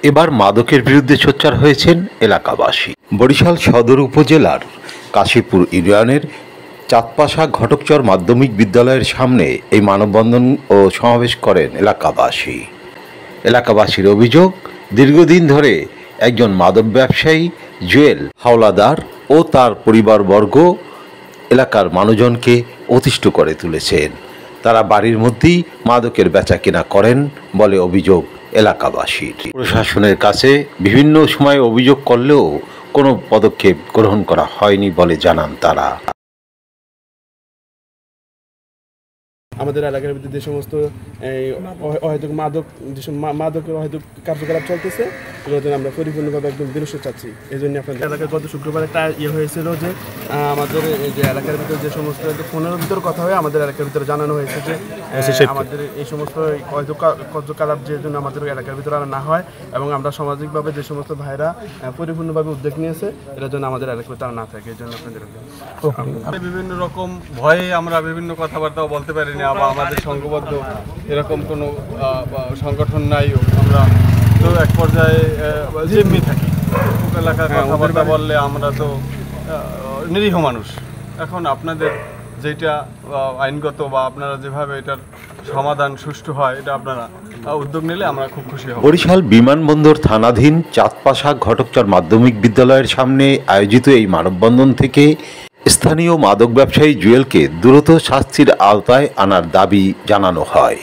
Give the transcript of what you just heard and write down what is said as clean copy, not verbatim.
এবার মাদকের বিরুদ্ধে সোচ্চার হয়েছেন এলাকাবাসী। বরিশাল সদর উপজেলার কাশীপুর ইউনিয়নের চাঁদপাশা ঘটকচর মাধ্যমিক বিদ্যালয়ের সামনে এই মানববন্ধন ও সমাবেশ করেন এলাকাবাসী। এলাকাবাসীর অভিযোগ, দীর্ঘদিন ধরে একজন মাদক ব্যবসায়ী জুয়েল হাওলাদার ও তার পরিবারবর্গ এলাকার মানুষজনকে অতিষ্ঠ করে তুলেছেন। তারা বাড়ির মধ্যেই মাদকের বেচাকেনা করেন বলে অভিযোগ এলাকাবাসীর। প্রশাসনের কাছে বিভিন্ন সময় অভিযোগ করলেও কোনো পদক্ষেপ গ্রহণ করা হয়নি বলে জানান তারা। আমাদের এলাকার ভিতরে যে সমস্ত অহেতুক মাদকের অহেতুক কার্যকলাপ চলতেছে এগুলোর জন্য আমরা পরিপূর্ণভাবে একদম বিরত চাচ্ছি। এই জন্য আপনাদের এলাকায় গত শুক্রবার একটা হয়েছিল যে আমাদের যে এলাকার ভিতরে যে সমস্ত ফোনের ভিতরে কথা হয় আমাদের এলাকার ভিতরে জানানো হয়েছে যে আমাদের এই সমস্ত অহেতুক কার্যকলাপ যে জন্য আমাদের এলাকার ভিতরে আর না হয় এবং আমরা সামাজিকভাবে যে সমস্ত ভাইরা পরিপূর্ণভাবে উদ্যোগ নিয়েছে এটার জন্য আমাদের এলাকায় তারা না থাকে। এই জন্য আপনাদের বিভিন্ন রকম ভয়ে আমরা বিভিন্ন কথাবার্তাও বলতে পারি না বা আমাদের সংঘবদ্ধ এরকম কোনো সংগঠন নাই। আমরা তো এক পর্যায়ে জিম্মি থাকি। এলাকার কথাবার্তা বললে আমরা তো নিরীহ মানুষ। এখন আপনাদের যেটা আইনগত বা আপনারা যেভাবে এটার সমাধান সুষ্ঠু হয় এটা আপনারা উদ্যোগ নিলে আমরা খুব খুশি হব। বরিশাল বিমানবন্দর থানাধীন চাঁদপাশা ঘটকচর মাধ্যমিক বিদ্যালয়ের সামনে আয়োজিত এই মানববন্ধন থেকে স্থানীয় মাদক ব্যবসায়ী জুয়েলকে দ্রুত শাস্তির আওতায় আনার দাবি জানানো হয়।